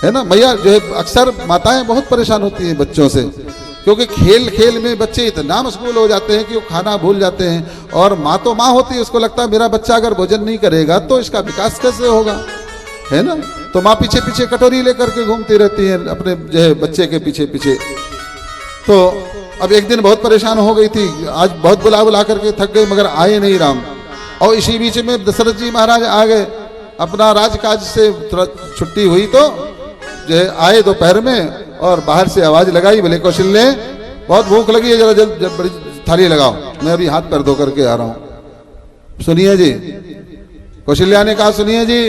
है ना। मैया जो है अक्सर माताएं बहुत परेशान होती हैं बच्चों से, क्योंकि खेल खेल में बच्चे इतना मशगूल हो जाते हैं कि वो खाना भूल जाते हैं। और माँ तो माँ होती है, उसको लगता है मेरा बच्चा अगर भोजन नहीं करेगा तो इसका विकास कैसे होगा, है ना। तो माँ पीछे पीछे कटोरी लेकर के घूमती रहती है अपने जो है बच्चे के पीछे पीछे। तो अब एक दिन बहुत परेशान हो गई थी, आज बहुत बुला बुला करके थक गई, मगर आए नहीं राम। और इसी बीच में दशरथ जी महाराज आ गए, अपना राजकाज से छुट्टी हुई तो जो है आए दोपहर में, और बाहर से आवाज लगाई, बोले कौशल्य बहुत भूख लगी है, जरा जल्द बड़ी थाली लगाओ, मैं अभी हाथ पैर धो करके आ रहा हूं। सुनिए जी, कौशल्या ने कहा सुनिए जी,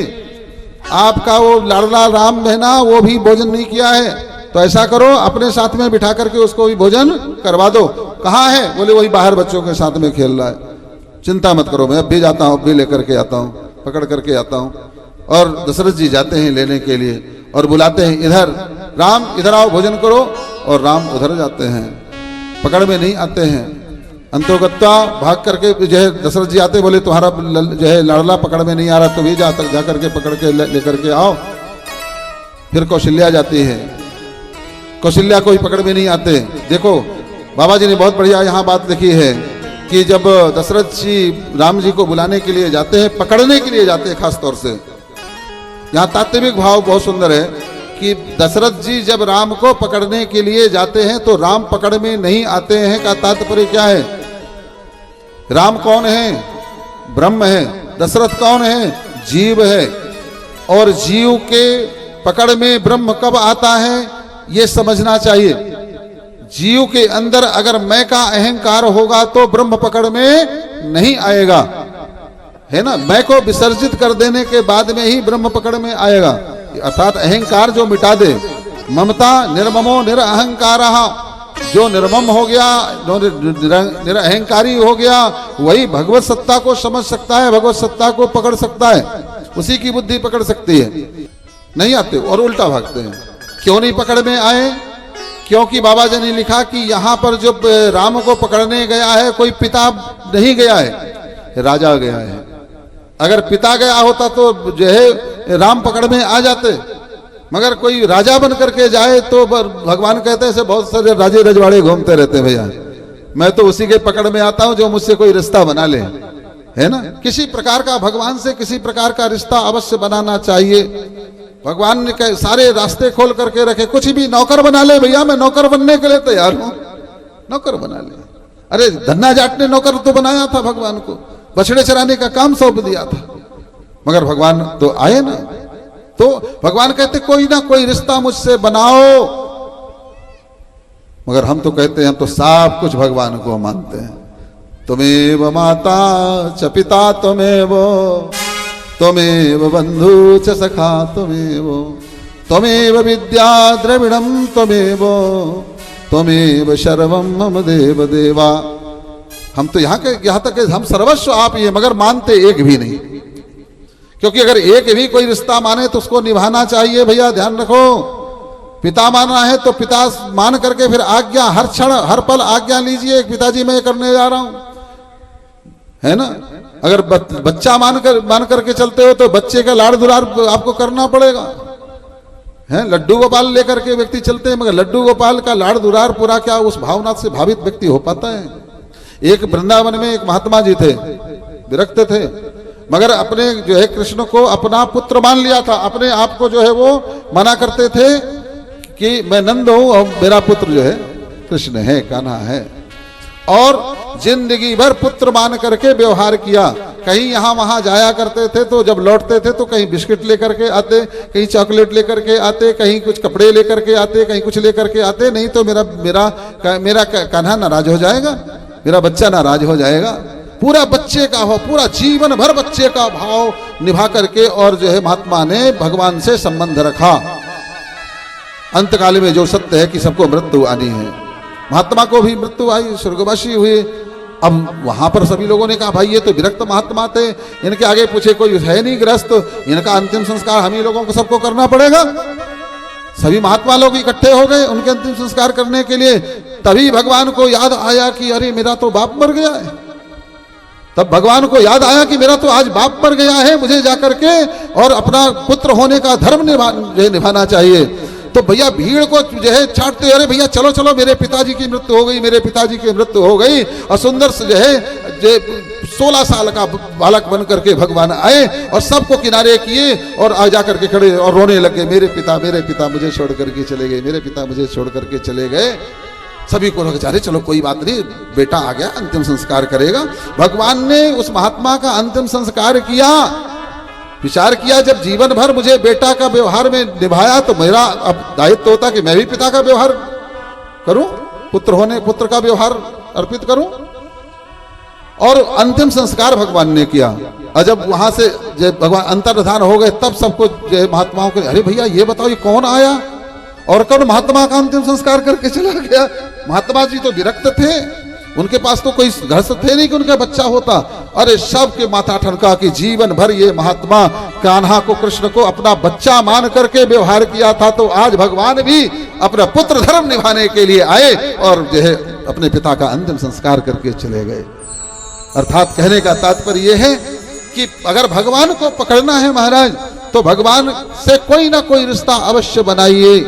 आपका वो लाडला राम है ना, वो भी भोजन नहीं किया है, तो ऐसा करो अपने साथ में बिठा करके उसको भी भोजन करवा दो। कहाँ है? बोले वही बाहर बच्चों के साथ में खेल रहा है। चिंता मत करो, मैं अब भी जाता हूँ, अब भी लेकर के आता हूँ, पकड़ करके आता हूँ। और दशरथ जी जाते हैं लेने के लिए और बुलाते हैं, इधर राम इधर आओ भोजन करो, और राम उधर जाते हैं, पकड़ में नहीं आते हैं। अंतोगत्वा भाग करके जो है दशरथ जी आते, बोले तुम्हारा जो है लाडला पकड़ में नहीं आ रहा, तो भी जा करके पकड़ के लेकर के आओ। फिर कौशल्या जाती है, कौशल्या को ही पकड़ में नहीं आते। देखो बाबा जी ने बहुत बढ़िया यहाँ बात लिखी है कि जब दशरथ जी राम जी को बुलाने के लिए जाते हैं, पकड़ने के लिए जाते हैं खास तौर से, यहाँ तात्विक भाव बहुत सुंदर है कि दशरथ जी जब राम को पकड़ने के लिए जाते हैं तो राम पकड़ में नहीं आते हैं का तात्पर्य क्या है? राम कौन है? ब्रह्म है। दशरथ कौन है? जीव है। और जीव के पकड़ में ब्रह्म कब आता है ये समझना चाहिए। जीव के अंदर अगर मैं का अहंकार होगा तो ब्रह्म पकड़ में नहीं आएगा, है ना। मैं को विसर्जित कर देने के बाद में ही ब्रह्म पकड़ में आएगा, अर्थात अहंकार जो मिटा दे। ममता निर्ममो निरअहंकार, जो निर्मम हो गया, जो निरअहंकारी हो गया, वही भगवत सत्ता को समझ सकता है, भगवत सत्ता को पकड़ सकता है, उसी की बुद्धि पकड़ सकती है। नहीं आते और उल्टा भागते हैं। क्यों नहीं पकड़ में आए? क्योंकि बाबा जी ने लिखा कि यहाँ पर जो राम को पकड़ने गया है कोई पिता नहीं गया है, राजा गया है। अगर पिता गया होता तो जो है राम पकड़ में आ जाते, मगर कोई राजा बन करके जाए तो भगवान कहते हैं बहुत सारे राजे रजवाड़े घूमते रहते भैया, मैं तो उसी के पकड़ में आता हूं जो मुझसे कोई रिश्ता बना ले, है ना। किसी प्रकार का भगवान से किसी प्रकार का रिश्ता अवश्य बनाना चाहिए। भगवान ने सारे रास्ते खोल करके रखे, कुछ भी नौकर बना ले भैया, मैं नौकर बनने के लिए तैयार हूं, नौकर बना ले। अरे धन्ना जाट ने नौकर तो बनाया था भगवान को, बछड़े चराने का काम सौंप दिया था, मगर भगवान तो आए ना। तो भगवान कहते कोई ना कोई रिश्ता मुझसे बनाओ, मगर हम तो कहते हैं हम तो सब कुछ भगवान को मानते हैं। तुमेव माता च पिता तुमेव, त्वमेव बंधु च सखा तुमेव, त्वमेव विद्या द्रविणम त्वमेव, त्वमेव सर्वम मम देव देवा। हम तो यहाँ तक हम सर्वस्व आप ही है, मगर मानते एक भी नहीं। क्योंकि अगर एक भी कोई रिश्ता माने तो उसको निभाना चाहिए भैया, ध्यान रखो। पिता माना है तो पिता मान करके फिर आज्ञा, हर क्षण हर पल आज्ञा लीजिए, पिताजी मैं करने जा रहा हूं, है ना। अगर बच्चा मान करके चलते हो तो बच्चे का लाड़ दुलार आपको करना पड़ेगा, है। लड्डू गोपाल लेकर के व्यक्ति चलते हैं, मगर लड्डू गोपाल का लाड़ दुलार पूरा क्या उस भावना से भावित व्यक्ति हो पाता है? एक वृंदावन में एक महात्मा जी थे, विरक्त थे, मगर अपने जो है कृष्ण को अपना पुत्र मान लिया था। अपने आप को जो है वो मना करते थे कि मैं नंद हूं और मेरा पुत्र जो है कृष्ण है, कान्हा है। और जिंदगी भर पुत्र मान करके व्यवहार किया। कहीं यहाँ वहां जाया करते थे तो जब लौटते थे तो कहीं बिस्किट लेकर के आते, कहीं चॉकलेट लेकर के आते, कहीं कुछ कपड़े लेकर के आते, कहीं कुछ लेकर के आते, नहीं तो मेरा कान्हा नाराज हो जाएगा, मेरा बच्चा नाराज हो जाएगा। पूरा बच्चे का भाव, पूरा जीवन भर बच्चे का भाव निभा करके और जो है महात्मा ने भगवान से संबंध रखा। अंतकाल में जो सत्य है कि सबको मृत्यु आनी है, महात्मा को भी मृत्यु आई, स्वर्गवासी हुए। अब वहां पर सभी लोगों ने कहा भाई ये तो विरक्त महात्मा थे, इनके आगे पूछे कोई है नहीं ग्रस्त, इनका अंतिम संस्कार हम ही लोगों को सबको करना पड़ेगा। सभी महात्मा लोग इकट्ठे हो गए उनके अंतिम संस्कार करने के लिए। तभी भगवान को याद आया कि अरे मेरा तो बाप मर गया है, तब भगवान को याद आया कि मेरा तो आज बाप मर गया है, मुझे जाकर के और अपना पुत्र होने का धर्म निभाना चाहिए। तो भैया भीड़ को जो है छाटते, अरे भैया चलो चलो, मेरे पिताजी की मृत्यु हो गई, मेरे पिताजी की मृत्यु हो गई। और सुंदर से जो है 16 साल का बालक बन करके भगवान आए और सबको किनारे किए और आ जाकर के खड़े और रोने लगे, मेरे पिता मुझे छोड़ करके चले गए, मेरे पिता मुझे छोड़ करके चले गए। सभी को लगा, अरे चलो कोई बात नहीं, बेटा आ गया, अंतिम संस्कार करेगा। भगवान ने उस महात्मा का अंतिम संस्कार किया। विचार किया, जब जीवन भर मुझे बेटा का व्यवहार में निभाया तो मेरा अब दायित्व होता कि मैं भी पिता का व्यवहार करूं, पुत्र का व्यवहार अर्पित करूं। और अंतिम संस्कार भगवान ने किया। और जब वहां से जब भगवान अंतर्धान हो गए तब सबको महात्माओं को, अरे भैया ये बताओ ये कौन आया और कौन महात्मा का अंतिम संस्कार करके चला गया। महात्मा जी तो विरक्त थे, उनके पास तो कोई घर से थे नहीं कि उनका बच्चा होता। अरे सबके माथा ठनका कि जीवन भर ये महात्मा कान्हा को, कृष्ण को अपना बच्चा मान करके व्यवहार किया था, तो आज भगवान भी अपना पुत्र धर्म निभाने के लिए आए और जो है अपने पिता का अंतिम संस्कार करके चले गए। अर्थात कहने का तात्पर्य यह है कि अगर भगवान को पकड़ना है महाराज, तो भगवान से कोई ना कोई रिश्ता अवश्य बनाइए।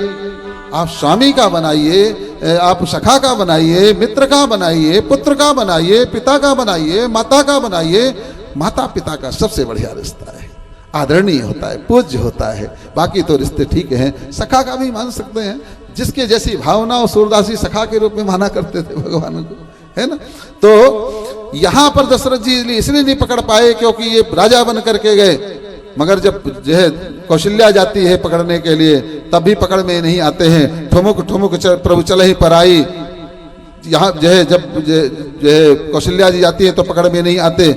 आप स्वामी का बनाइए, आप सखा का बनाइए, मित्र का बनाइए, पुत्र का बनाइए, पिता का बनाइए, माता का बनाइए। माता पिता का सबसे बढ़िया रिश्ता है, आदरणीय होता है, पूज्य होता है। बाकी तो रिश्ते ठीक हैं, सखा का भी मान सकते हैं, जिसके जैसी भावना और सूरदास जी सखा के रूप में माना करते थे भगवान को, है ना। तो यहाँ पर दशरथ जी इसलिए नहीं पकड़ पाए क्योंकि ये राजा बन करके गए, मगर जब जो है कौशल्या जाती है पकड़ने के लिए तब भी पकड़ में नहीं आते हैं। ठुमुक ठुमुक प्रभु चले ही पर आई, यहाँ जो है जब जो है कौशल्या जी जाती है तो पकड़ में नहीं आते।